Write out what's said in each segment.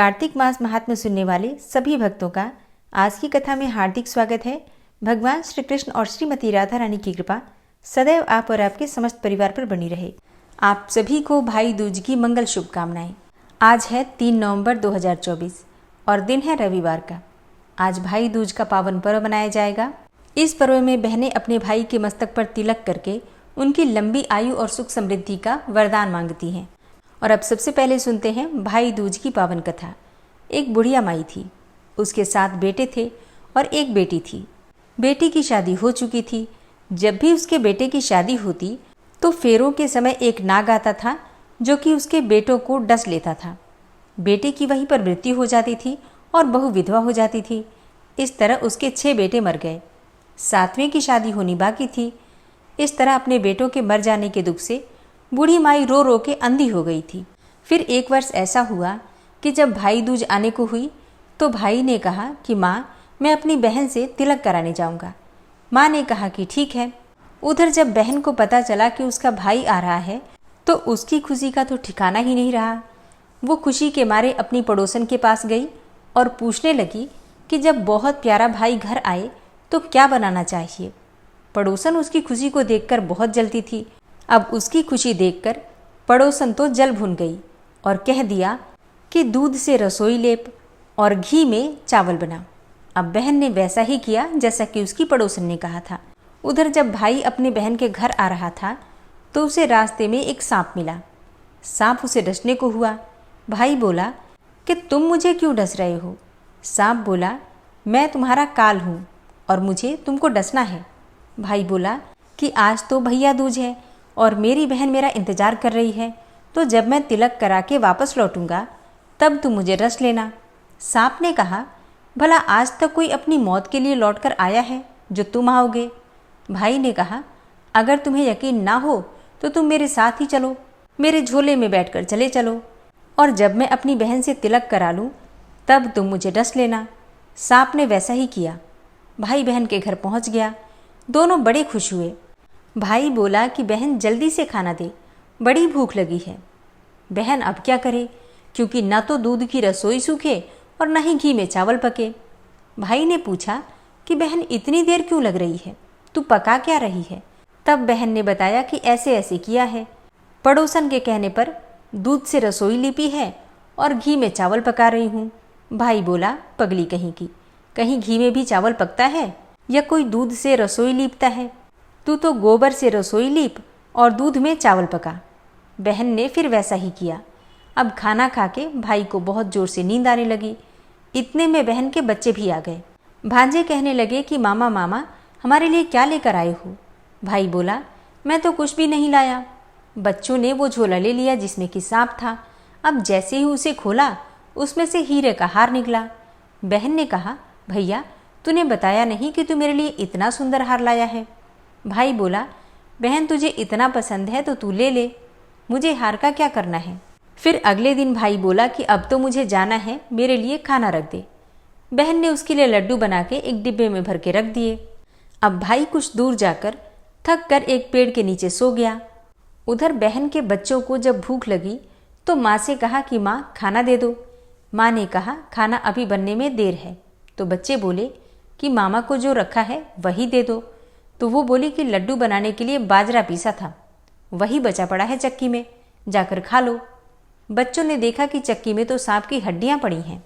कार्तिक मास महात्म्य सुनने वाले सभी भक्तों का आज की कथा में हार्दिक स्वागत है। भगवान श्री कृष्ण और श्रीमती राधा रानी की कृपा सदैव आप और आपके समस्त परिवार पर बनी रहे। आप सभी को भाई दूज की मंगल शुभकामनाएं। आज है 3 नवंबर 2024 और दिन है रविवार का। आज भाई दूज का पावन पर्व मनाया जाएगा। इस पर्व में बहनें अपने भाई के मस्तक पर तिलक करके उनकी लंबी आयु और सुख समृद्धि का वरदान मांगती हैं। और अब सबसे पहले सुनते हैं भाई दूज की पावन कथा। एक बुढ़िया माई थी, उसके 7 बेटे थे और एक बेटी थी। बेटी की शादी हो चुकी थी। जब भी उसके बेटे की शादी होती तो फेरों के समय एक नाग आता था जो कि उसके बेटों को डस लेता था। बेटे की वहीं पर मृत्यु हो जाती थी और बहू विधवा हो जाती थी। इस तरह उसके 6 बेटे मर गए। 7वें की शादी होनी बाकी थी। इस तरह अपने बेटों के मर जाने के दुख से बूढ़ी माई रो रो के अंधी हो गई थी। फिर एक वर्ष ऐसा हुआ कि जब भाई दूज आने को हुई तो भाई ने कहा कि माँ, मैं अपनी बहन से तिलक कराने जाऊंगा। माँ ने कहा कि ठीक है। उधर जब बहन को पता चला कि उसका भाई आ रहा है तो उसकी खुशी का तो ठिकाना ही नहीं रहा। वो खुशी के मारे अपनी पड़ोसन के पास गई और पूछने लगी कि जब बहुत प्यारा भाई घर आए तो क्या बनाना चाहिए। पड़ोसन उसकी खुशी को देखकर बहुत जलती थी। अब उसकी खुशी देखकर पड़ोसन तो जल भुन गई और कह दिया कि दूध से रसोई लेप और घी में चावल बना। अब बहन ने वैसा ही किया जैसा कि उसकी पड़ोसन ने कहा था। उधर जब भाई अपने बहन के घर आ रहा था तो उसे रास्ते में एक सांप मिला। सांप उसे डसने को हुआ। भाई बोला कि तुम मुझे क्यों डस रहे हो। सांप बोला, मैं तुम्हारा काल हूँ और मुझे तुमको डसना है। भाई बोला कि आज तो भैया दूज है और मेरी बहन मेरा इंतजार कर रही है, तो जब मैं तिलक करा के वापस लौटूंगा तब तुम मुझे डस लेना। सांप ने कहा, भला आज तक कोई अपनी मौत के लिए लौटकर आया है जो तुम आओगे। भाई ने कहा, अगर तुम्हें यकीन ना हो तो तुम मेरे साथ ही चलो, मेरे झोले में बैठकर चले चलो और जब मैं अपनी बहन से तिलक करा लूँ तब तुम मुझे डस लेना। सांप ने वैसा ही किया। भाई बहन के घर पहुँच गया। दोनों बड़े खुश हुए। भाई बोला कि बहन जल्दी से खाना दे, बड़ी भूख लगी है। बहन अब क्या करे, क्योंकि न तो दूध की रसोई सूखे और न ही घी में चावल पके। भाई ने पूछा कि बहन इतनी देर क्यों लग रही है, तू पका क्या रही है। तब बहन ने बताया कि ऐसे ऐसे किया है। पड़ोसन के कहने पर दूध से रसोई लिपी है और घी में चावल पका रही हूँ। भाई बोला, पगली कहीं की, कहीं घी में भी चावल पकता है या कोई दूध से रसोई लीपता है। तू तो गोबर से रसोई लीप और दूध में चावल पका। बहन ने फिर वैसा ही किया। अब खाना खा के भाई को बहुत जोर से नींद आने लगी। इतने में बहन के बच्चे भी आ गए। भांजे कहने लगे कि मामा मामा, हमारे लिए क्या लेकर आए हो। भाई बोला, मैं तो कुछ भी नहीं लाया। बच्चों ने वो झोला ले लिया जिसमें कि सांप था। अब जैसे ही उसे खोला उसमें से हीरे का हार निकला। बहन ने कहा, भैया तूने बताया नहीं कि तू मेरे लिए इतना सुंदर हार लाया है। भाई बोला, बहन तुझे इतना पसंद है तो तू ले ले, मुझे हार का क्या करना है। फिर अगले दिन भाई बोला कि अब तो मुझे जाना है, मेरे लिए खाना रख दे। बहन ने उसके लिए लड्डू बना के एक डिब्बे में भर के रख दिए। अब भाई कुछ दूर जाकर थक कर एक पेड़ के नीचे सो गया। उधर बहन के बच्चों को जब भूख लगी तो माँ से कहा कि माँ खाना दे दो। माँ ने कहा, खाना अभी बनने में देर है। तो बच्चे बोले कि मामा को जो रखा है वही दे दो। तो वो बोली कि लड्डू बनाने के लिए बाजरा पीसा था, वही बचा पड़ा है चक्की में, जाकर खा लो। बच्चों ने देखा कि चक्की में तो सांप की हड्डियां पड़ी हैं।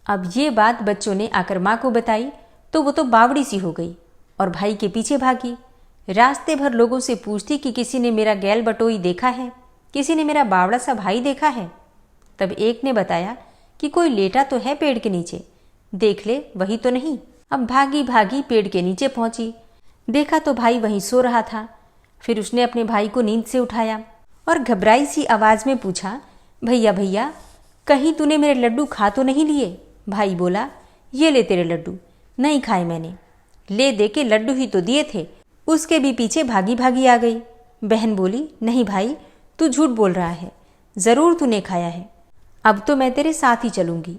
अब ये बात बच्चों ने आकर माँ को बताई तो वो तो बावड़ी सी हो गई और भाई के पीछे भागी। रास्ते भर लोगों से पूछती कि किसी ने मेरा गैल बटोई देखा है, किसी ने मेरा बावड़ा सा भाई देखा है। तब एक ने बताया कि कोई लेटा तो है पेड़ के नीचे, देख ले वही तो नहीं। अब भागी भागी पेड़ के नीचे पहुंची। देखा तो भाई वहीं सो रहा था। फिर उसने अपने भाई को नींद से उठाया और घबराई सी आवाज़ में पूछा, भैया भैया कहीं तूने मेरे लड्डू खा तो नहीं लिए। भाई बोला, ये ले तेरे लड्डू। नहीं खाए मैंने। ले दे के लड्डू ही तो दिए थे। उसके भी पीछे भागी भागी आ गई। बहन बोली, नहीं भाई तू झूठ बोल रहा है, ज़रूर तूने खाया है। अब तो मैं तेरे साथ ही चलूँगी।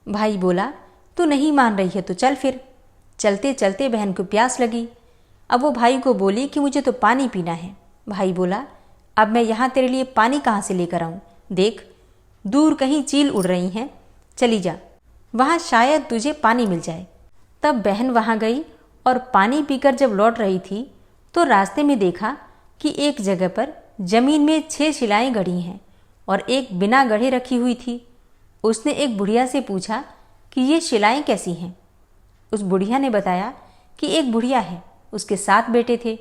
भाई बोला, तू नहीं मान रही है तो चल फिर। चलते चलते बहन को प्यास लगी। अब वो भाई को बोली कि मुझे तो पानी पीना है। भाई बोला, अब मैं यहाँ तेरे लिए पानी कहाँ से लेकर आऊँ। देख दूर कहीं चील उड़ रही हैं, चली जा, वहाँ शायद तुझे पानी मिल जाए। तब बहन वहाँ गई और पानी पीकर जब लौट रही थी तो रास्ते में देखा कि एक जगह पर जमीन में 6 शिलाएं गड़ी हैं और एक बिना गढ़े रखी हुई थी। उसने एक बुढ़िया से पूछा कि ये शिलाएं कैसी हैं। उस बुढ़िया ने बताया कि एक बुढ़िया है, उसके 7 बेटे थे।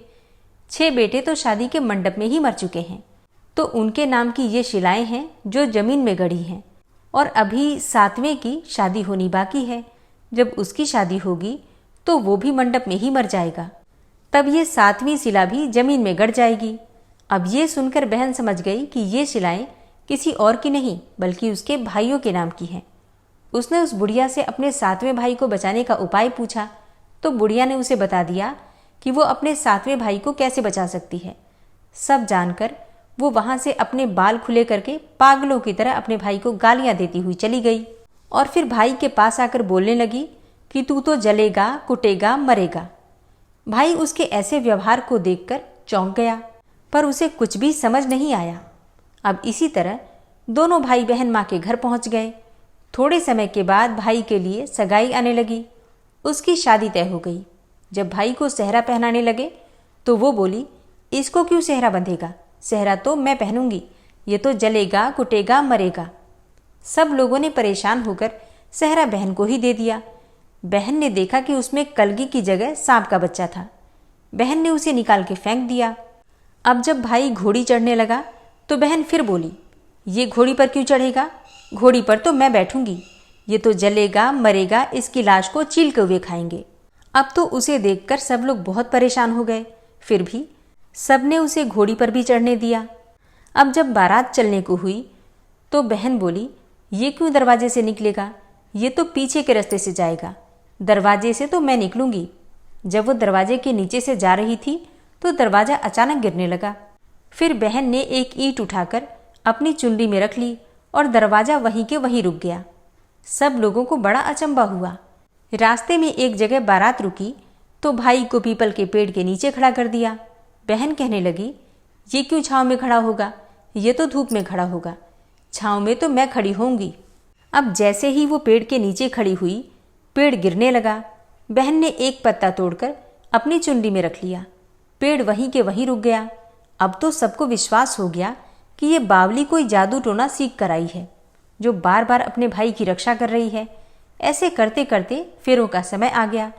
6 बेटे तो शादी के मंडप में ही मर चुके हैं, तो उनके नाम की ये शिलाएं हैं जो जमीन में गड़ी हैं, और अभी 7वें की शादी होनी बाकी है। जब उसकी शादी होगी तो वो भी मंडप में ही मर जाएगा, तब ये 7वीं शिला भी जमीन में गड़ जाएगी। अब ये सुनकर बहन समझ गई कि ये शिलाएं किसी और की नहीं बल्कि उसके भाइयों के नाम की हैं। उसने उस बुढ़िया से अपने 7वें भाई को बचाने का उपाय पूछा तो बुढ़िया ने उसे बता दिया कि वो अपने 7वें भाई को कैसे बचा सकती है। सब जानकर वो वहाँ से अपने बाल खुले करके पागलों की तरह अपने भाई को गालियाँ देती हुई चली गई और फिर भाई के पास आकर बोलने लगी कि तू तो जलेगा, कुटेगा, मरेगा। भाई उसके ऐसे व्यवहार को देखकर चौंक गया, पर उसे कुछ भी समझ नहीं आया। अब इसी तरह दोनों भाई बहन माँ के घर पहुँच गए। थोड़े समय के बाद भाई के लिए सगाई आने लगी। उसकी शादी तय हो गई। जब भाई को सेहरा पहनाने लगे तो वो बोली, इसको क्यों सेहरा बंधेगा, सेहरा तो मैं पहनूंगी, ये तो जलेगा, कुटेगा, मरेगा। सब लोगों ने परेशान होकर सेहरा बहन को ही दे दिया। बहन ने देखा कि उसमें कलगी की जगह सांप का बच्चा था। बहन ने उसे निकाल के फेंक दिया। अब जब भाई घोड़ी चढ़ने लगा तो बहन फिर बोली, ये घोड़ी पर क्यों चढ़ेगा, घोड़ी पर तो मैं बैठूंगी, ये तो जलेगा, मरेगा, इसकी लाश को चील के हुए खाएंगे। अब तो उसे देखकर सब लोग बहुत परेशान हो गए, फिर भी सबने उसे घोड़ी पर भी चढ़ने दिया। अब जब बारात चलने को हुई तो बहन बोली, ये क्यों दरवाजे से निकलेगा, ये तो पीछे के रास्ते से जाएगा, दरवाजे से तो मैं निकलूंगी। जब वो दरवाजे के नीचे से जा रही थी तो दरवाजा अचानक गिरने लगा। फिर बहन ने एक ईंट उठाकर अपनी चुनरी में रख ली और दरवाजा वहीं के वहीं रुक गया। सब लोगों को बड़ा अचंभा हुआ। रास्ते में एक जगह बारात रुकी तो भाई को पीपल के पेड़ के नीचे खड़ा कर दिया। बहन कहने लगी, ये क्यों छांव में खड़ा होगा, ये तो धूप में खड़ा होगा, छांव में तो मैं खड़ी होंगी। अब जैसे ही वो पेड़ के नीचे खड़ी हुई, पेड़ गिरने लगा। बहन ने एक पत्ता तोड़कर अपनी चुनरी में रख लिया। पेड़ वहीं के वहीं रुक गया। अब तो सबको विश्वास हो गया कि ये बावली कोई जादू टोना सीख कर आई है, जो बार बार अपने भाई की रक्षा कर रही है। ऐसे करते करते फेरों का समय आ गया।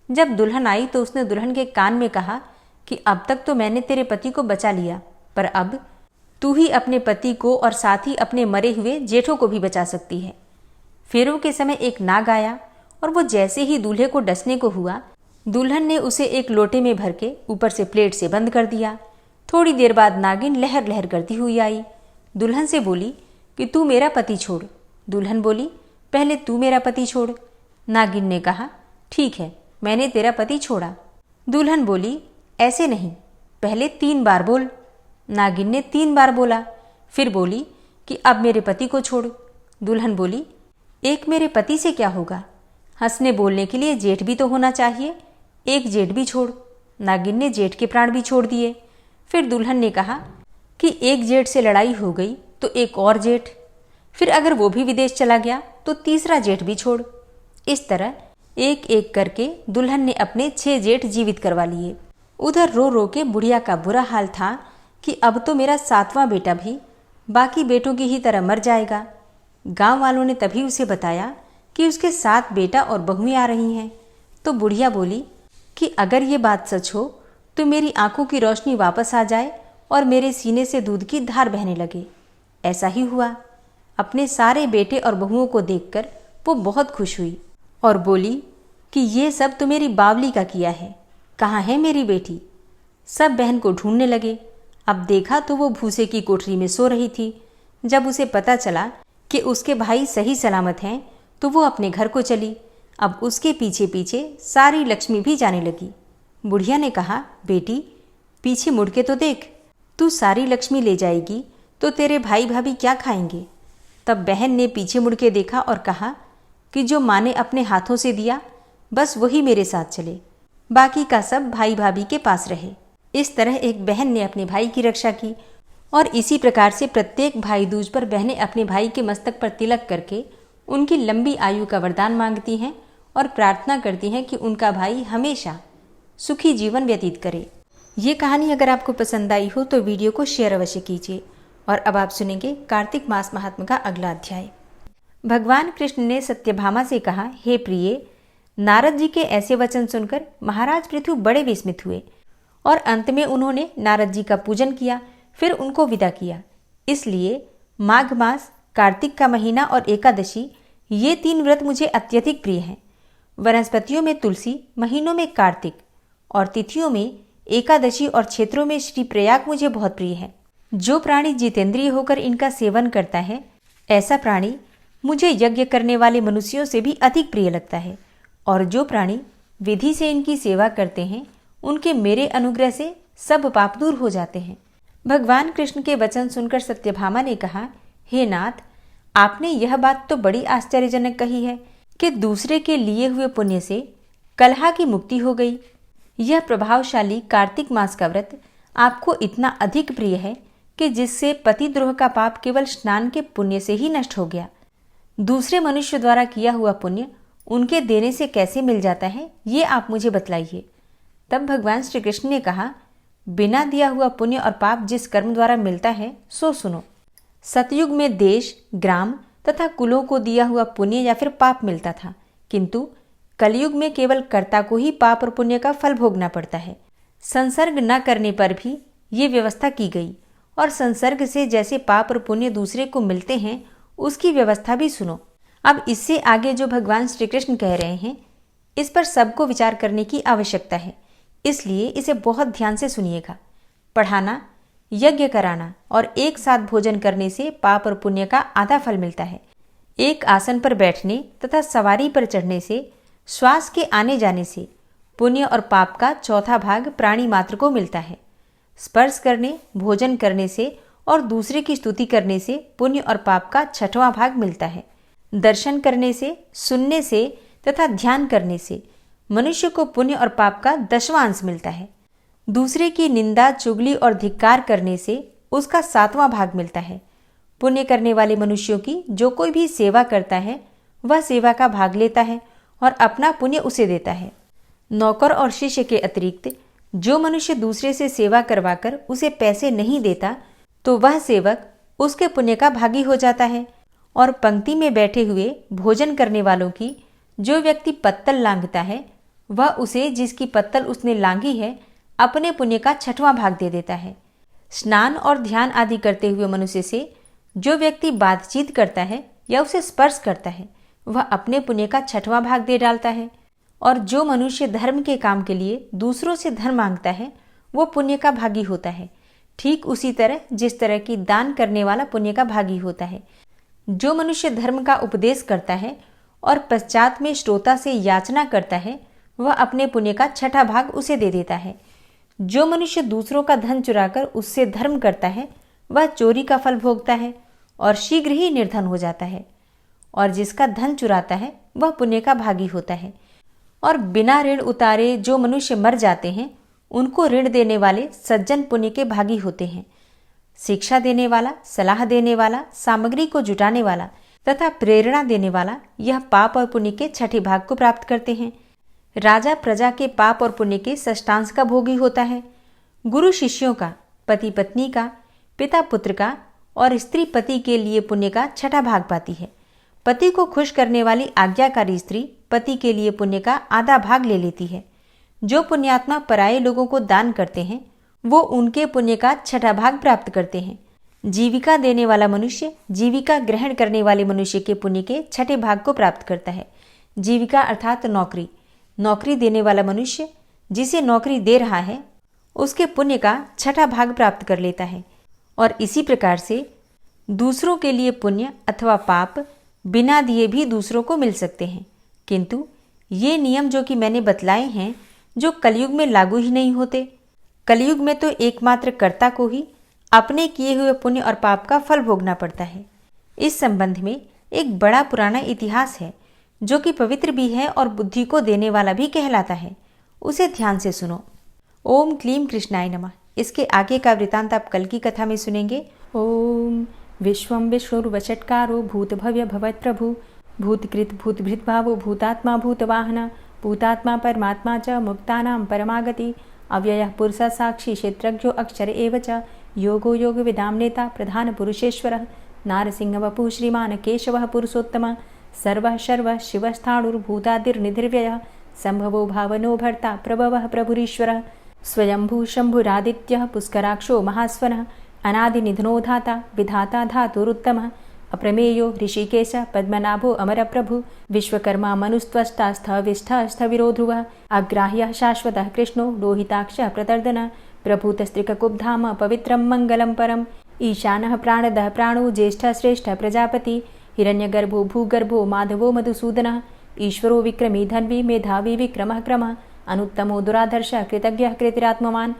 जब दुल्हन आई तो उसने दुल्हन के कान में कहा कि अब तक तो मैंने तेरे पति को बचा लिया, पर अब तू ही अपने पति को और साथ ही अपने मरे हुए जेठों को भी बचा सकती है। फेरों के समय एक नाग आया और वो जैसे ही दूल्हे को डसने को हुआ, दुल्हन ने उसे एक लोटे में भर के ऊपर से प्लेट से बंद कर दिया। थोड़ी देर बाद नागिन लहर लहर करती हुई आई। दुल्हन से बोली कि तू मेरा पति छोड़। दुल्हन बोली, पहले तू मेरा पति छोड़। नागिन ने कहा, ठीक है, मैंने तेरा पति छोड़ा। दुल्हन बोली, ऐसे नहीं, पहले 3 बार बोल। नागिन ने 3 बार बोला। फिर बोली कि अब मेरे पति को छोड़। दुल्हन बोली, एक मेरे पति से क्या होगा, हंसने बोलने के लिए जेठ भी तो होना चाहिए, एक जेठ भी छोड़। नागिन ने जेठ के प्राण भी छोड़ दिए। फिर दुल्हन ने कहा कि एक जेठ से लड़ाई हो गई तो एक और जेठ, फिर अगर वो भी विदेश चला गया तो तीसरा जेठ भी छोड़। इस तरह एक एक करके दुल्हन ने अपने 6 जेठ जीवित करवा लिए। उधर रो रो के बुढ़िया का बुरा हाल था कि अब तो मेरा 7वां बेटा भी बाकी बेटों की ही तरह मर जाएगा। गांव वालों ने तभी उसे बताया कि उसके 7 बेटा और बहुएं आ रही हैं। तो बुढ़िया बोली कि अगर ये बात सच हो तो मेरी आंखों की रोशनी वापस आ जाए और मेरे सीने से दूध की धार बहने लगे। ऐसा ही हुआ। अपने सारे बेटे और बहुओं को देखकर वो बहुत खुश हुई और बोली कि ये सब तो मेरी बावली का किया है, कहाँ है मेरी बेटी। सब बहन को ढूंढने लगे। अब देखा तो वो भूसे की कोठरी में सो रही थी। जब उसे पता चला कि उसके भाई सही सलामत हैं तो वो अपने घर को चली। अब उसके पीछे पीछे सारी लक्ष्मी भी जाने लगी। बुढ़िया ने कहा, बेटी पीछे मुड़ के तो देख, तू सारी लक्ष्मी ले जाएगी तो तेरे भाई भाभी क्या खाएंगे। तब बहन ने पीछे मुड़ के देखा और कहा कि जो माँ ने अपने हाथों से दिया बस वही मेरे साथ चले, बाकी का सब भाई भाभी के पास रहे। इस तरह एक बहन ने अपने भाई की रक्षा की और इसी प्रकार से प्रत्येक भाई दूज पर बहनें अपने भाई के मस्तक पर तिलक करके उनकी लंबी आयु का वरदान मांगती हैं और प्रार्थना करती हैं कि उनका भाई हमेशा सुखी जीवन व्यतीत करे। ये कहानी अगर आपको पसंद आई हो तो वीडियो को शेयर अवश्य कीजिए। और अब आप सुनेंगे कार्तिक मास महात्म्य का अगला अध्याय। भगवान कृष्ण ने सत्यभामा से कहा, हे प्रिय, नारद जी के ऐसे वचन सुनकर महाराज पृथु बड़े विस्मित हुए और अंत में उन्होंने नारद जी का पूजन किया, फिर उनको विदा किया। इसलिए माघ मास, कार्तिक का महीना और एकादशी, ये 3 व्रत मुझे अत्यधिक प्रिय हैं। वनस्पतियों में तुलसी, महीनों में कार्तिक और तिथियों में एकादशी और क्षेत्रों में श्री प्रयाग मुझे बहुत प्रिय है। जो प्राणी जितेंद्रिय होकर इनका सेवन करता है, ऐसा प्राणी मुझे यज्ञ करने वाले मनुष्यों से भी अधिक प्रिय लगता है। और जो प्राणी विधि से इनकी सेवा करते हैं, उनके मेरे अनुग्रह से सब पाप दूर हो जाते हैं। भगवान कृष्ण के वचन सुनकर सत्यभामा ने कहा, हे नाथ, आपने यह बात तो बड़ी आश्चर्यजनक कही है कि दूसरे के लिए हुए पुण्य से कलह की मुक्ति हो गई। यह प्रभावशाली कार्तिक मास का व्रत आपको इतना अधिक प्रिय है कि जिससे पतिद्रोह का पाप केवल स्नान के पुण्य से ही नष्ट हो गया। दूसरे मनुष्य द्वारा किया हुआ पुण्य उनके देने से कैसे मिल जाता है, ये आप मुझे बतलाइए। तब भगवान श्री कृष्ण ने कहा, बिना दिया हुआ पुण्य और पाप जिस कर्म द्वारा मिलता है सो सुनो। सतयुग में देश, ग्राम तथा कुलों को दिया हुआ पुण्य या फिर पाप मिलता था, किंतु कलयुग में केवल कर्ता को ही पाप और पुण्य का फल भोगना पड़ता है। संसर्ग न करने पर भी ये व्यवस्था की गई और संसर्ग से जैसे पाप और पुण्य दूसरे को मिलते हैं, उसकी व्यवस्था भी सुनो। अब इससे आगे जो भगवान श्री कृष्ण कह रहे हैं, इस पर सबको विचार करने की आवश्यकता है, इसलिए इसे बहुत ध्यान से सुनिएगा। पढ़ाना, यज्ञ कराना और एक साथ भोजन करने से पाप और पुण्य का आधा फल मिलता है। एक आसन पर बैठने तथा सवारी पर चढ़ने से, श्वास के आने जाने से पुण्य और पाप का चौथा भाग प्राणी मात्र को मिलता है। स्पर्श करने, भोजन करने से और दूसरे की स्तुति करने से पुण्य और पाप का 6वां भाग मिलता है। दर्शन करने से, सुनने से तथा ध्यान करने से मनुष्य को पुण्य और पाप का 10वां अंश मिलता है। दूसरे की निंदा, चुगली और धिक्कार करने से उसका 7वां भाग मिलता है। पुण्य करने वाले मनुष्यों की जो कोई भी सेवा करता है, वह सेवा का भाग लेता है और अपना पुण्य उसे देता है। नौकर और शिष्य के अतिरिक्त जो मनुष्य दूसरे से सेवा करवाकर उसे पैसे नहीं देता, तो वह सेवक उसके पुण्य का भागी हो जाता है। और पंक्ति में बैठे हुए भोजन करने वालों की जो व्यक्ति पत्तल लांघता है, वह उसे जिसकी पत्तल उसने लांघी है अपने पुण्य का 6वां भाग दे देता है। स्नान और ध्यान आदि करते हुए मनुष्य से जो व्यक्ति बातचीत करता है या उसे स्पर्श करता है, वह अपने पुण्य का 6वां भाग दे डालता है। और जो मनुष्य धर्म के काम के लिए दूसरों से धन मांगता है, वो पुण्य का भागी होता है। ठीक उसी तरह जिस तरह की दान करने वाला पुण्य का भागी होता है। जो मनुष्य धर्म का उपदेश करता है और पश्चात में श्रोता से याचना करता है, वह अपने पुण्य का 6वां भाग उसे दे देता है। जो मनुष्य दूसरों का धन चुराकर उससे धर्म करता है, वह चोरी का फल भोगता है और शीघ्र ही निर्धन हो जाता है। और जिसका धन चुराता है, वह पुण्य का भागी होता है। और बिना ऋण उतारे जो मनुष्य मर जाते हैं, उनको ऋण देने वाले सज्जन पुण्य के भागी होते हैं। शिक्षा देने वाला, सलाह देने वाला, सामग्री को जुटाने वाला तथा प्रेरणा देने वाला, यह पाप और पुण्य के 6ठे भाग को प्राप्त करते हैं। राजा प्रजा के पाप और पुण्य के षष्ठांश का भोगी होता है। गुरु शिष्यों का, पति पत्नी का, पिता पुत्र का और स्त्री पति के लिए पुण्य का 6ठा भाग पाती है। पति को खुश करने वाली आज्ञाकारी स्त्री पति के लिए पुण्य का आधा भाग ले लेती है। जो पुण्यात्मा पराये लोगों को दान करते हैं, वो उनके पुण्य का 6ठा भाग प्राप्त करते हैं। जीविका देने वाला मनुष्य जीविका ग्रहण करने वाले मनुष्य के पुण्य के 6ठे भाग को प्राप्त करता है। जीविका अर्थात नौकरी, नौकरी देने वाला मनुष्य जिसे नौकरी दे रहा है, उसके पुण्य का 6ठा भाग प्राप्त कर लेता है। और इसी प्रकार से दूसरों के लिए पुण्य अथवा पाप बिना दिए भी दूसरों को मिल सकते हैं। किंतु ये नियम जो कि मैंने बतलाए हैं, जो कलयुग में लागू ही नहीं होते। कलयुग में तो एकमात्र कर्ता को ही अपने किए हुए पुण्य और पाप का फल भोगना पड़ता है। इस संबंध में एक बड़ा पुराना इतिहास है, जो कि पवित्र भी है और बुद्धि को देने वाला भी कहलाता है। उसे ध्यान से सुनो। ओम क्लीम कृष्णाय नमः। इसके आगे का वृतांत आप कल की कथा में सुनेंगे। ओम विश्वं विष्णुर्वषट्कारो भूतभव्य भवत् प्रभु भूतकृत भूतभृद्भावो भूतात्मा भूतवाहन भूतात्मा परमात्मा च मुक्तानां परमागति अव्ययः पुरुषः साक्षी क्षेत्रज्ञो अक्षर एव च योगो योगविदां नेता प्रधानपुरुषेश्वरः नारसिंहवपुः श्रीमान् केशवः पुरुषोत्तमः सर्वः शर्वः शिवस्थाणुर्भूतादिर्निधिर्व्ययः सम्भवो भावनो भर्ता प्रभवः प्रभुरीश्वरः स्वयंभू शम्भुरादित्यः पुष्कराक्षो महास्वनः अनादिनिधनो धाता विधाता धातुरुत्तमः अप्रमेयो ऋषिकेश पद्मनाभो अमरप्रभु विश्वकर्मा मनुस्त्वष्टा स्थविष्ठः स्थविरो ध्रुवः अग्राह्यः शाश्वतः कृष्णो लोहिताक्षः प्रतर्दनः प्रभूतस्त्रिककुब्धाम पवित्रं मङ्गलं परम् ईशानः प्राणदः प्राणो ज्येष्ठः श्रेष्ठः प्रजापति हिरण्यगर्भो भूगर्भो माधवो मधुसूदनः ईश्वरो विक्रमी धन्वी मेधावी विक्रमः क्रमः अनुत्तमो दुराधर्षः कृतज्ञः कृतिरात्मवान्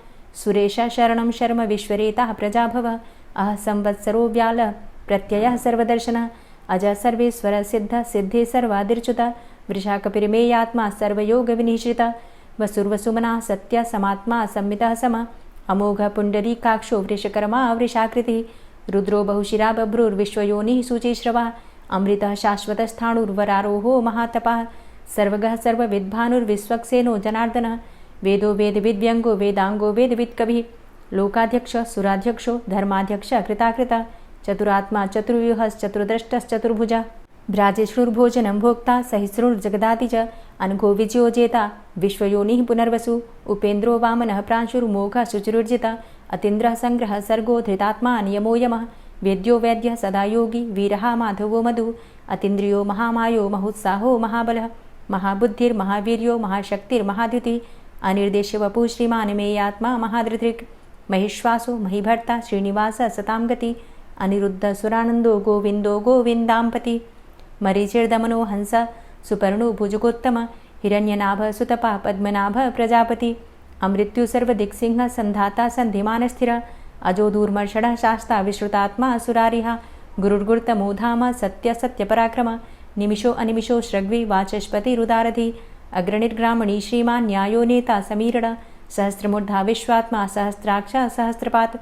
सुरेशः शरणं शर्म विश्वरेताः प्रजाभवः अह संवत्सरो व्यालः प्रत्ययः सर्वदर्शनः अजः सर्वेश्वरः सिद्धः सिद्धे सर्वादिर्च्युतः वृषाकपिर्मेयात्मा सर्वयोगविनिश्रितः वसुर्वसुमनः सत्यः समात्मा संमितः समः अमोघः पुण्डरीकाक्षो वृषकर्मा वृषाकृतिः रुद्रो बहुशिरा बभ्रुर्विश्वयोनिः शुचिश्रवः अमृतः शाश्वतस्थाणुर्वरारोहो महातपः सर्वगः सर्वविद्भानुर्विश्वक्सेनो जनार्दनः वेदो वेदविद्व्यङ्गो वेदाङ्गो वेदवित्कविः लोकाध्यक्षः सुराध्यक्षो धर्माध्यक्षः कृताकृतः चतुरात्मा चतुर्व्यूहश्चतुर्द्रष्टश्चतुर्भुजः भ्राजेष्णुर्भोजनं भोक्ता सहिष्णुर्जगदाति च अनघो विजयोजेता विश्वयोनिः पुनर्वसु उपेन्द्रो वामनः प्रांशुर्मोघः शुचिरुर्जितः अतीन्द्रः सङ्ग्रहः सर्गो धृतात्मा नियमो यमः वेद्यो वैद्यः सदा योगी वीरः माधवो मधु अतीन्द्रियो महामायो महोत्साहो महाबलः महाबुद्धिर्महावीर्यो महाशक्तिर्महाद्युतिः अनिर्देश्य वपुः श्रीमान् मेयात्मा महाधृतिर् महिश्वासो महीभर्ता श्रीनिवासः सतां गति अनिरुद्ध सुरानन्दो गोविन्दो गोविन्दाम्पति मरीचिर्दमनो हंस सुपर्णो भुजगोत्तम हिरण्यनाभ सुतपा पद्मनाभ प्रजापति अमृत्यु सर्वदिक्सिंह संधाता सन्धिमानस्थिर अजो दूर्मर्षणः शास्ता विश्रुतात्मा सुरारिः गुरुर्गुर्तमो धाम सत्य सत्यपराक्रम निमिषो अनिमिषो श्रग्वी वाचस्पतिरुदारधि अग्रणिर्ग्रामणी श्रीमान् न्यायो नेता समीरण सहस्रमूर्धा विश्वात्मा सहस्राक्षा सहस्रपात्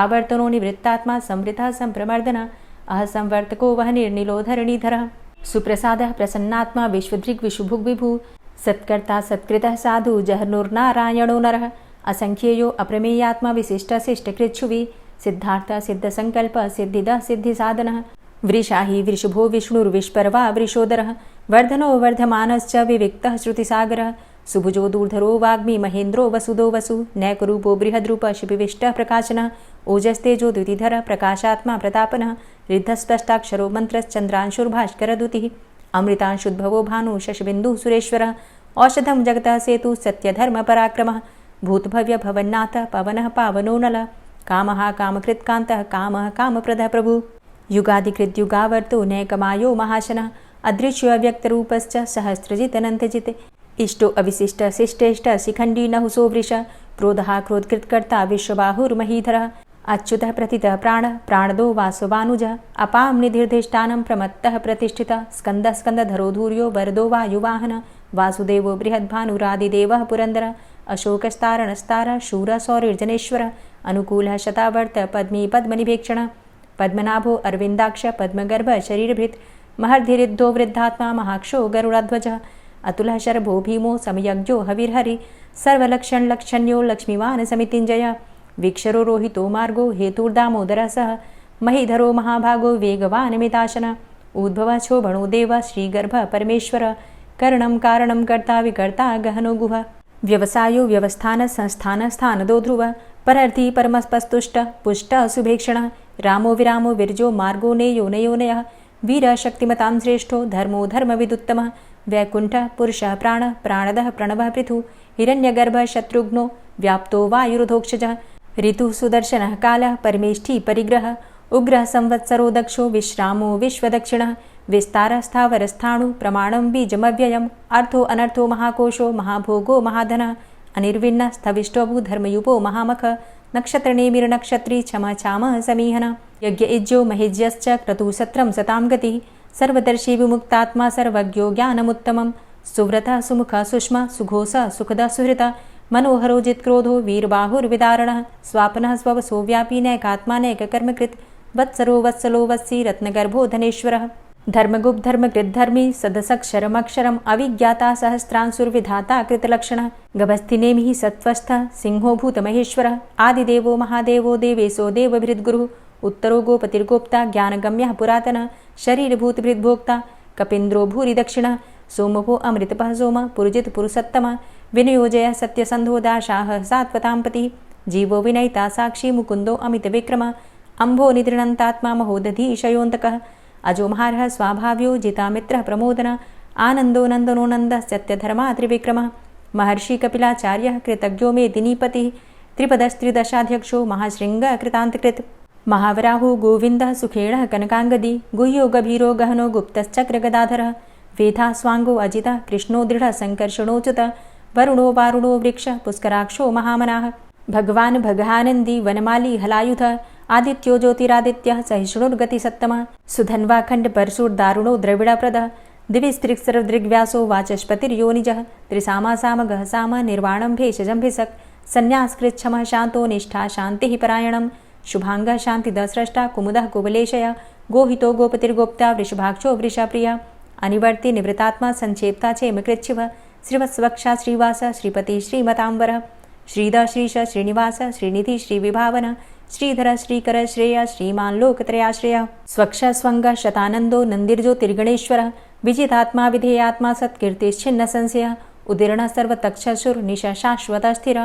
आवर्तनो निवृत्तात्मा संवृतः संप्रमर्दन अह संवर्तको वह निर्निलोधरणीधरः सुप्रसादः प्रसन्नात्मा विश्वभृग्विशुभुग्विभु सत्कर्ता सत्कृतः साधु जहर्नुर्नारायणो नरः असंख्येयो अप्रमेयात्मा विशिष्टशिष्टकृच्छुवि सिद्धार्थ सिद्धसङ्कल्प सिद्धिदः सिद्धिसाधनः वृषाहि वृषभो विष्णुर्विष्पर्वा वृषोदरः वर्धनो वर्धमानश्च विविक्तः श्रुतिसागरः सुभुजो दूर्धरो वाग्मी महेन्द्रो वसुदो वसु नैकरूपो बृहद्रूप शिपिविष्टः प्रकाशनः ओजस्तेजो द्युतिधरः प्रकाशात्मा प्रतापनः रिद्धस्पष्टाक्षरो मन्त्रश्चन्द्रांशुर्भास्करदुतिः अमृतांशुद्भवो भानु शशबिन्दुः सुरेश्वरः औषधं जगतः सेतु सत्यधर्मपराक्रमः भूतभव्य भवन्नाथ पवनः पावनो नलः कामः कामकृत्कान्तः कामः कामप्रदः प्रभु युगादिकृद्युगावर्तो नैकमायो महाशनः अदृश्यो अव्यक्तरूपश्च सहस्रजितनन्तजित् इष्टो अविशिष्ट शिष्टेष्ट शिखण्डी नहुसो वृष क्रोधः क्रोधकृत्कर्ता विश्वबाहुर्महीधरः अच्युतः प्रतितः प्राणदो वासवानुजः अपां निधिर्धिष्ठानं प्रमत्तः प्रतिष्ठितः स्कन्दः स्कन्दधरो धूर्यो वरदो वायुवाहनः वासुदेवो बृहद्भानुरादिदेवः पुरन्दरः अशोकस्तारणस्तारः शूरः सौरिर्जनेश्वरः अनुकूलः शतावर्त पद्मी पद्मनिभेक्षणः पद्मनाभो अरविन्दाक्ष पद्मगर्भ शरीरभृत् महर्धिरिद्धो वृद्धात्मा महाक्षो गरुडाध्वजः अतुलः शरभो भीमो समयज्ञो हविर्हरि सर्वलक्षणलक्षण्यो लक्ष्मीवान् समितिञ्जयः वीक्षरो रोहितो मार्गो हेतुर्दामोदरः सह महीधरो महाभागो वेगवान् मिताशनः उद्भवः शोभणो देवः श्रीगर्भः परमेश्वरः करणं कारणं कर्ता विकर्ता गहनो गुहः व्यवसायो व्यवस्थान संस्थान स्थानदो ध्रुवः परर्थी परमस्पस्तुष्टः पुष्टः शुभेक्षणः रामो विरामो विरजो मार्गो नेयो नयोनयः वीरः शक्तिमतां श्रेष्ठो धर्मो धर्मविदुत्तमः वैकुण्ठः पुरुषः प्राणः प्राणदः प्रणवः पृथु हिरण्यगर्भः शत्रुघ्नो व्याप्तो वायुरुधोक्षजः ऋतुः सुदर्शनः कालः परमेष्ठी परिग्रहः उग्रः संवत्सरो दक्षो विश्रामो विश्वदक्षिणः विस्तारः स्थावरस्थाणु प्रमाणं बीजमव्ययम् अर्थो अनर्थो महाकोशो महाभोगो महाधनः अनिर्विण्णः स्थविष्टोऽभू धर्मयुपो महामखः नक्षत्रनेमिर्नक्षत्री क्षमा क्षामः समीहनः यज्ञ इज्जो महिज्यश्च क्रतुसत्रं सतां गतिः सर्वदर्शी विमुक्तात्मा सर्वज्ञो ज्ञानमुत्तमं सुव्रतः सुमुखः सुष्मा सुघोषः सुखदः सुहृतः मनोहरो जित्क्रोधो वीरबाहुर्विदारणः स्वापनः स्ववसो व्यापी नैकात्मा नैककर्मकृत् वत्सरो वत्सलो वत्सी रत्नगर्भो धनेश्वरः धर्मगुप्त धर्मकृत धर्मी सदसक्षरमक्षरम अविज्ञाता सहस्रांसुर्विधाता कृतलक्षण गभस्तिनेमिः सत्वस्थ सिंहो भूतमहेश्वर आदिदेवो महादेवो देवेशो देवभृद्गुरुः उत्तरो गोपतिर्गोप्ता ज्ञानगम्यः पुरातन शरीरभूतभृद्भोक्ता कपीन्द्रो भूरि दक्षिण सोमभो अमृतपः सोम पुरुजित पुरुषोत्तम विनयोजय सत्यसन्धो दाशाः सात्वतां पतिः जीवो विनयिता साक्षी मुकुन्दो अमितविक्रम अम्भो निद्रणन्तात्मा महोदधीशयोऽन्तकः अजो महारः स्वाभाव्यो जितामित्रः प्रमोदन आनन्दो नन्दनो नन्दः सत्यधर्मा त्रिविक्रमः महर्षि कपिलाचार्यः कृतज्ञो मेदिनीपतिः त्रिपदस्त्रिदशाध्यक्षो महाशृङ्गः कृतान्तकृत् महावराहो गोविन्दः सुखेणः कनकाङ्गदी गुह्यो गभीरो गहनो गुप्तश्चक्रगदाधरः वेधा स्वाङ्गो अजितः कृष्णो दृढः सङ्कर्षणोच्युतः वरुणो वारुणो वृक्षः पुष्कराक्षो महामनाः भगवान् भगानन्दी वनमाली हलायुधः आदित्यो ज्योतिरादित्यः सहिष्णुर्गतिसत्तमः सुधन्वाखण्ड परशुर्दारुणो द्रविडप्रदः दिविस्त्रिक्सर्वदृग्व्यासो वाचस्पतिर्योनिजः त्रिसामासामगः साम निर्वाणं भेषजं सन्न्यासकृच्छमः शान्तो निष्ठा शान्तिः परायणं शुभाङ्गः शान्तिदस्रष्टा कुमुदः कुवलेशय गोहितो गोपतिर्गोप्ता वृषभाक्षो वृषप्रियः अनिवर्ति निवृतात्मा संक्षेप्ता चेमकृच्छिव श्रीवत्सवक्षा श्रीवास श्रीपति श्रीमतांबर श्रीद श्रीश श्रीनिवास श्रीनिधि श्रीविभावन श्रीधर श्रीकर श्रेय श्रीमान् लोकत्रयाश्रय स्वक्ष स्वंग शतानंदो नंदिर्ज्योतिर्गणेश्वर विजितात्मा विधेयात्मा सत्कीर्तिश्छिन्न संशय उदीर्ण सर्वतक्षसुर निश शाश्वत स्थिर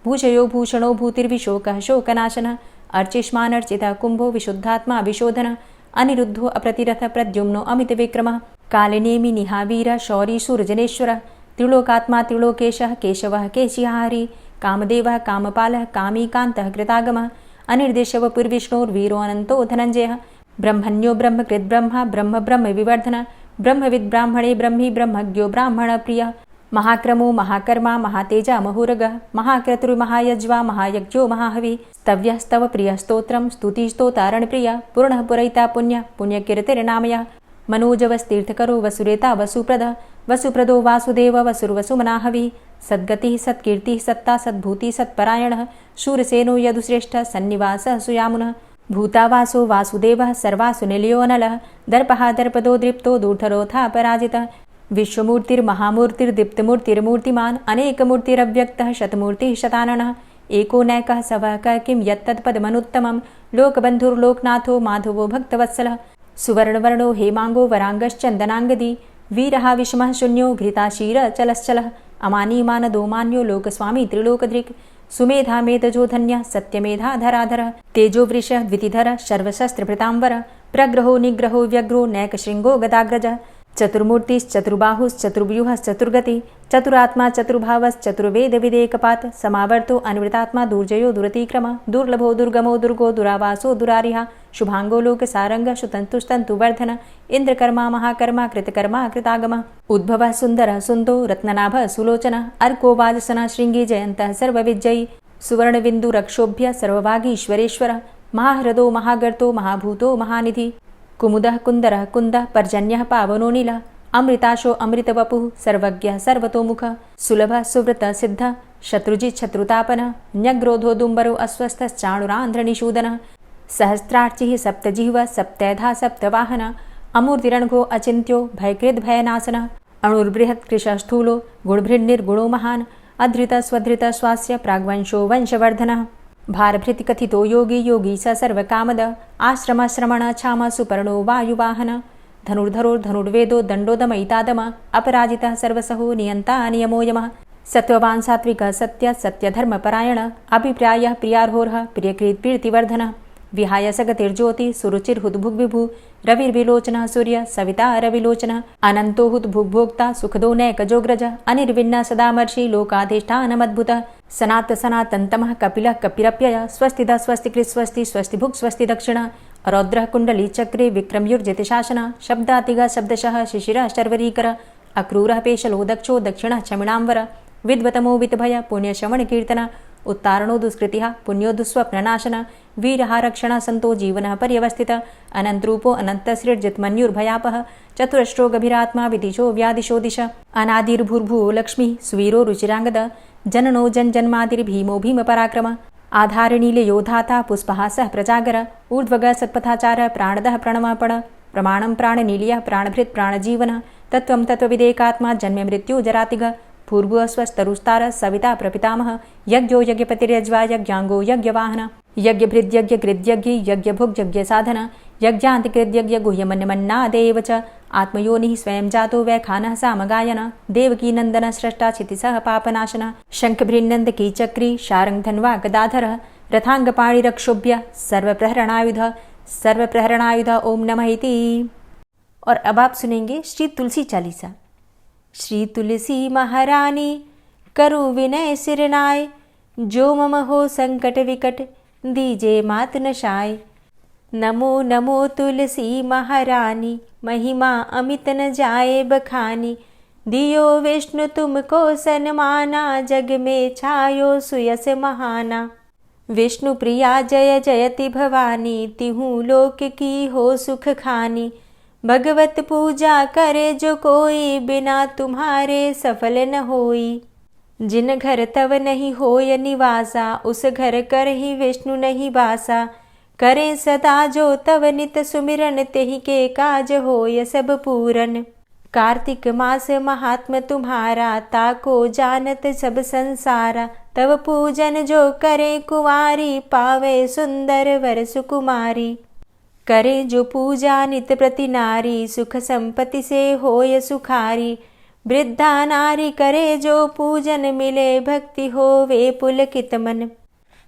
भूषयो भूषणो भूतिर्विशोकः शोकनाशन अर्चिष्मानर्चितः कुंभो विशुद्धात्मा विशोधन अनिरुद्धो अप्रतिरथ प्रद्युम्नो अमितविक्रमः कालिनेमि निहावीर शौरी सूर्जनेश्वर त्रिलोकात्मा त्रिलोकेशः केशवः केशिहारी कामदेवः कामपालः कामीकान्तः कृतागमः अनिर्देशव पुर्विष्णोर्वीरो अनन्तो धनञ्जयः ब्रह्मण्यो ब्रह्मकृत् ब्रह्मा ब्रह्म ब्रह्म विवर्धन ब्रह्मविद् ब्राह्मणे ब्रह्मी ब्रह्मज्ञो ब्राह्मणप्रियः महाक्रमो महाकर्मा महातेजा महोरगः महाक्रतुर्महायज्वा महायज्ञो महाहवि स्तव्यः स्तव प्रियः स्तोत्रं स्तुतिस्तोतारणप्रियः पूर्णः पुरैता पुण्यः पुण्यकीर्तिर्नामयः मनोजवस्तीर्थकरो वसुरेता वसुप्रद वसुप्रदो वासुदेव वसुर्वसुमनाहवि सद्गतिः सत्कीर्तिः सत्ता सद्भूति सत्परायणः शूरसेनो यदुश्रेष्ठः सन्निवासः सुयामुनः भूतावासो वासुदेवः सर्वासु निलयोऽनलः दर्पः दर्पदो दृप्तो दूर्धरोथा पराजितः विश्वमूर्तिर्महामूर्तिर्दीप्तमूर्तिर्मूर्तिमान् अनेकमूर्तिरव्यक्तः शतमूर्तिः शताननः एको नैकः सवः क किं यत्तत्पदमनुत्तमं लोकबन्धुर्लोकनाथो माधवो भक्तवत्सलः सुवर्णवर्णो हेमाङ्गो वराङ्गश्चन्दनाङ्गदी वीरः विषमः शून्यो घृताशीर चलश्चलः अमानीमानदोमान्यो लोकस्वामी त्रिलोकदृक् सुमेधा मेधजो धन्यः सत्यमेधा धराधरः तेजो वृषः द्वितिधरः सर्वशस्त्रभृताम्बरः प्रग्रहो निग्रहो व्यग्रो नैकशृङ्गो गदाग्रजः चतुर्मूर्तिश्चतुर्बाहुश्चतुर्व्यूहश्चतुर्गति चतुरात्मा चतुर्भावश्चतुर्वेदविदेकपात् समावर्तो अनिवृतात्मा दुर्जयो दुरतिक्रम दुर्लभो दुर्गमो दुर्गो दुरावासो दुरारिः शुभांगो लोकसारंग शुतन्तुस्तन्तुवर्धन इंद्रकर्मा महाकर्मा कृतकर्मा कृतागम उद्भवः सुन्दरः सुन्दो रत्ननाभः सुलोचनः अर्को वाजसनः शृङ्गी जयन्तः सर्वविजयी सुवर्णबिन्दुरक्षोभ्य सर्वभागीश्वरेश्वरः महाह्रदो महागर्तो महाभूतो महानिधि कुमुदः कुन्दरः कुन्दः पर्जन्यः पावनो नीलः अमृताशो अमृतवपुः सर्वज्ञः सर्वतोमुखः सुलभः सुव्रतः सिद्धः शत्रुजित् शत्रुतापनः न्यग्रोधो दुम्बरो अस्वस्थश्चाणुरान्ध्रनिषूदनः सहस्रार्चिः सप्तजिह्वः सप्तैधा सप्तवाहनः अमूर्तिरणघो अचिन्त्यो भयकृद्भयनाशनः अणुर्बृहत्कृशः स्थूलो गुणभृन्निर्गुणो महान् अधृतः स्वधृतः स्वास्य प्राग्वंशो वंशवर्धनः भारभृतिकथितो योगी योगी स सर्वकामद आश्रमश्रमण छाम सुपर्णो वायुवाहन धनुर्धरोर्धनुर्वेदो दण्डोदमयितादम अपराजितः सर्वसहो नियन्ता नियमो यमः सत्त्ववान् सात्विकः सत्य सत्यधर्मपरायण अभिप्रायः प्रियार्होरः प्रियकृत्प्रीतिवर्धनः विहाय सगतिर्ज्योति सुरुचिर्हुद्भुग्विभु रविर्विलोचनः सूर्य सविता रविलोचनः अनन्तो हुद्भुग्भोक्ता सुखदो नैकजोग्रज अनिर्विण्ण सदामर्षि लोकाधिष्ठानमद्भुतः सनात सनातन्तमः कपिलः कपिरप्यय स्वस्तिदा स्वस्तिकृत् स्वस्ति स्वस्तिभुक् स्वस्ति दक्षिण रौद्रः कुण्डली चक्रे विक्रम्युर्जितशासन शब्दातिगः शब्दशः शिशिरः शर्वरीकर अक्रूरः पेशलो दक्षो दक्षिणः क्षमिणाम्बर विद्वतमो वितभय पुण्यश्रवणकीर्तन उत्तारणो दुष्कृतिः पुण्यो दुःस्वप्ननाशन वीरः रक्षण सन्तो जीवनः पर्यवस्थित अनन्तरूपो अनन्तसृर्जितमन्युर्भयापः चतुरष्ट्रो गभीरात्मा विदिशो व्यादिशो दिश अनादिर्भूर्भुवो लक्ष्मीः सुवीरो रुचिराङ्गद जननो जन्मादिर्भीमो भीमपराक्रम आधारनीलयोधाता पुष्पः सः प्रजागर ऊर्ध्वगः सत्पथाचार प्राणदः प्रणमापण प्रमाणं प्राणनीलियः प्राणभृत् प्राणजीवनः तत्त्वं तत्त्वविदेकात्मा जन्म मृत्यु जरातिग पूर्वस्वस्तरुस्तार सविता प्रपितामह यज्ञो यज्ञपतिर्यज्वा यज्ञांगो यज्ञवाहन यज्ञभृद्यज्ञकृद्यज्ञ यज्ञभुग् यज्ञसाधन यज्ञान्तिकृद्यज्ञ गुह्यमन्यमन्नादेव च आत्मयोनिः स्वयं जातो वैखानः सामगायन देवकी नन्दन स्रष्टा क्षितिसः पापनाशन शङ्खभृन्नन्दकी चक्री शारङ्गधन्वा गदाधरः रथाङ्गपाणिरक्षोभ्य सर्वप्रहरणायुध ओम नमः इति। और अब आप सुनेंगे श्री तुलसी चालीसा। श्री तुलसी महारानी करु विनय सिरनाय, जो मम हो संकट विकट दीजे मात नशाय। नमो नमो तुलसी महारानी, महिमा अमित न जाए बखानी। दियो विष्णु तुमको सन्माना, जग में छायो सुयस महाना। विष्णु प्रिया जय जयति भवानी, तिहु लोक की हो सुख खानी। भगवत पूजा करे जो कोई, बिना तुम्हारे सफल न होई। जिन घर तव नहीं होय निवासा, उस घर कर ही विष्णु नहीं बासा। करें सदा जो तव नित सुमिरन, तेहि के काज होय सब पूरन। कार्तिक मास महात्म तुम्हारा, ताको जानत सब संसारा। तव पूजन जो करे कुंवारी, पावे सुंदर वर सुकुमारी। करे जो पूजा नित प्रति नारी, सुख संपत्ति से होय सुखारी। वृद्धा नारी करे जो पूजन, मिले भक्ति होवे पुलकित मन।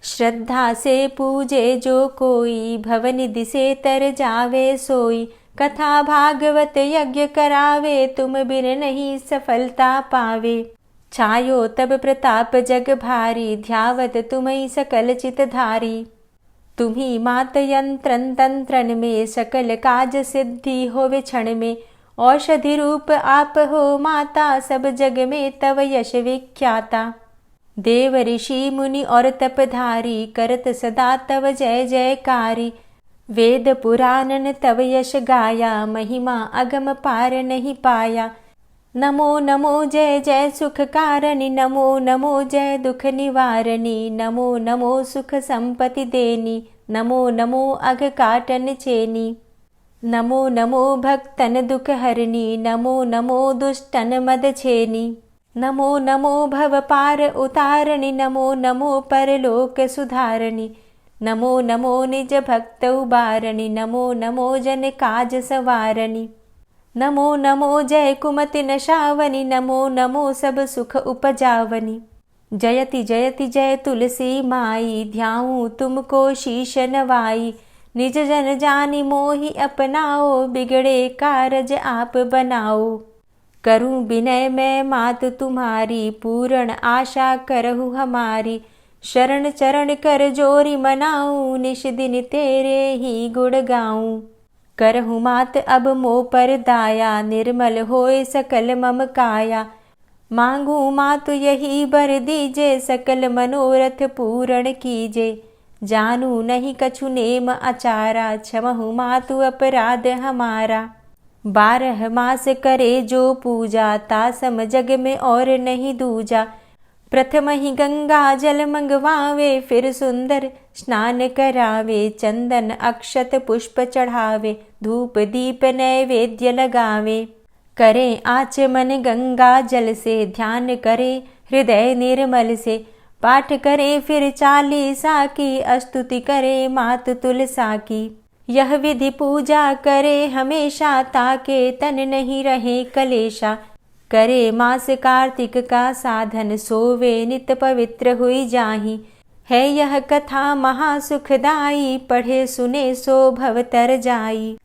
श्रद्धा से पूजे जो कोई, भवनिधि से तर जावे सोई। कथा भागवत यज्ञ करावे, तुम बिन नहीं सफलता पावे। छायो तब प्रताप जग भारी, ध्यावत तुम्हि सकल चित धारी। तुम्ही मात यंत्रन तंत्रन में, सकल काज सिद्धि होवे क्षण में। औषधि रूप आप हो माता, सब जग में तव यश विख्याता। देव ऋषि मुनि और तपधारी, करत सदा तव जय जयकारी। वेद पुराणन तव यश गाया, महिमा अगम पार नहीं पाया। नमो नमो जय जय सुख कारणि, नमो नमो जय दुख निवारणी। नमो नमो सुख संपत्ति देनी, नमो नमो अघ काटन चेनी। नमो नमो भक्तन दुख हरणी, नमो नमो दुष्टन मद छेनी। नमो नमो भव पार उतारणी, नमो नमो परलोक सुधारणी। नमो नमो निज भक्त उबारणी, नमो नमो जन काज सवारणी। नमो नमो जय कुमति नशावनी, नमो नमो सब सुख उपजावनी। जयति जयति जय तुलसी माई, ध्याऊं तुमको शीश नवाई। निज जन जानी मोहि अपनाओ, बिगड़े कारज आप बनाओ। करूं विनय मैं मात तुम्हारी, पूर्ण आशा करहु हमारी। शरण चरण कर जोरी मनाऊं, निश दिन तेरे ही गुण गाऊं। करहु मात अब मोह पर दाया, निर्मल होए सकल मम काया। मांगू मातु यही बर दीजे, सकल मनोरथ पूर्ण कीजे। जानू नहीं कछु नेम आचारा, क्षमहु मातु अपराध हमारा। 12 मास करे जो पूजा, तासम जग में और नहीं दूजा। प्रथम ही गंगा जल मंगवावे, फिर सुंदर स्नान करावे। चंदन अक्षत पुष्प चढ़ावे, धूप दीप नैवेद्य लगावे। करे आचमन गंगा जल से, ध्यान करे हृदय निर्मल से। पाठ करे फिर चालीसा की, स्तुति करे मात तुलसा की। यह विधि पूजा करे हमेशा, ताके तन नहीं रहे कलेशा। करे मास कार्तिक का साधन, सोवे नित पवित्र हुई जाहि। है यह कथा महासुखदाई, पढ़े सुने सो भव तर जाई।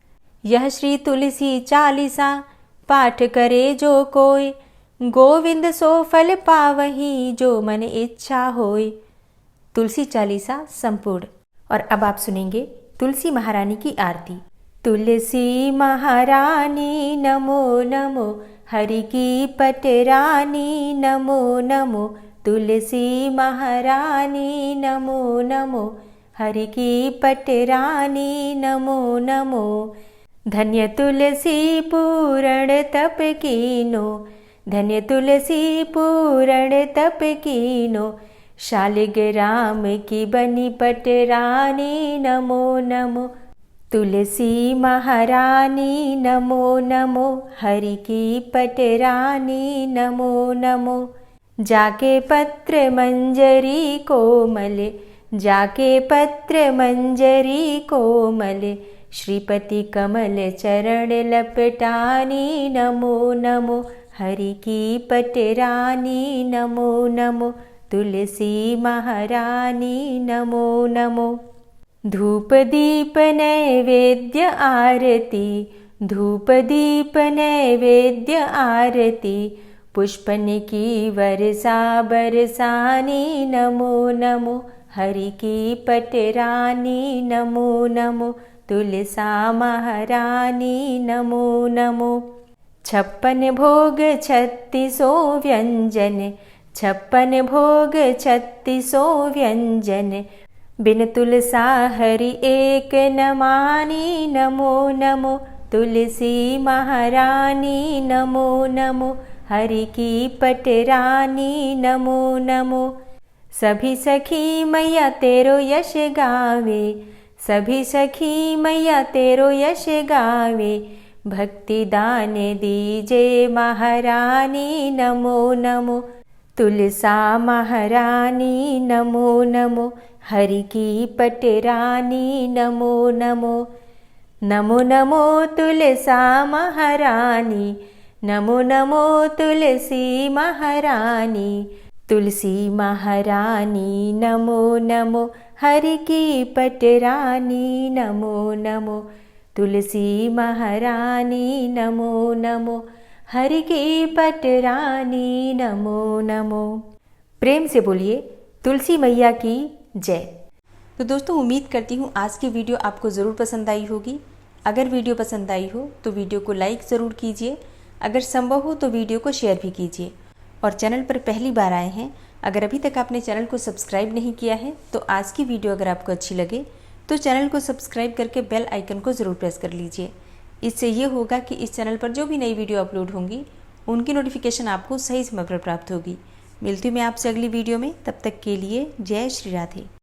यह श्री तुलसी चालीसा, पाठ करे जो कोय। गोविंद सो फल पावही, जो मन इच्छा होय। तुलसी चालीसा संपूर्ण। और अब आप सुनेंगे तुलसी महारानी की आरती। तुलसी महारानी नमो नमो, हरि की पटरानी नमो नमो। तुलसी महारानी नमो नमो, हरि की पटरानी नमो नमो। धन्य तुलसी पूर्ण तप कीनो, धन्य तुलसी पूर्ण तप कीनो। शालिग्राम की बनी पटरानी नमो नमो। तुलसी महारानी नमो नमो, हरि की पटरानी नमो नमो। जाके पत्र मंजरी कोमल, जाके पत्र मंजरी कोमल, श्रीपति कमल चरण लपटानी नमो नमो, हरि की पटरानी नमो नमो। तुलसी महारानी नमो नमो। धूप दीप नैवेद्य आरती, धूप दीप नैवेद्य आरती, पुष्पन की वर्षा बरसानी नमो नमो, हरि की पटरानी नमो नमो। तुलसा महारानी नमो नमो। 56 भोग 36 व्यंजन, 56 भोग 36 व्यंजन, बिन तुलसा हरि एक न मानी नमो नमो। तुलसी महारानी नमो नमो, हरि की पटरानी नमो नमो। सभी सखी मैया तेरो यश गावे, सभी सखी मैया तेरो यश गावे, भक्ति दान दीजे महारानी नमो नमो। तुलसा महारानी नमो नमो, हरि की पटरानी नमो नमो। नमो नमो तुलसा महारानी, नमो नमो तुलसी महारानी। तुलसी महारानी नमो नमो, हरि की पटरानी नमो नमो। तुलसी महारानी नमो नमो, हरि की पटरानी नमो नमो। प्रेम से बोलिए तुलसी मैया की जय। तो दोस्तों, उम्मीद करती हूँ आज की वीडियो आपको ज़रूर पसंद आई होगी। अगर वीडियो पसंद आई हो तो वीडियो को लाइक ज़रूर कीजिए, अगर संभव हो तो वीडियो को शेयर भी कीजिए। और चैनल पर पहली बार आए हैं, अगर अभी तक आपने चैनल को सब्सक्राइब नहीं किया है तो आज की वीडियो अगर आपको अच्छी लगे तो चैनल को सब्सक्राइब करके बेल आइकन को ज़रूर प्रेस कर लीजिए। इससे ये होगा कि इस चैनल पर जो भी नई वीडियो अपलोड होंगी उनकी नोटिफिकेशन आपको सही समय पर प्राप्त होगी। मिलती हूँ मैं आपसे अगली वीडियो में, तब तक के लिए जय श्री राधे।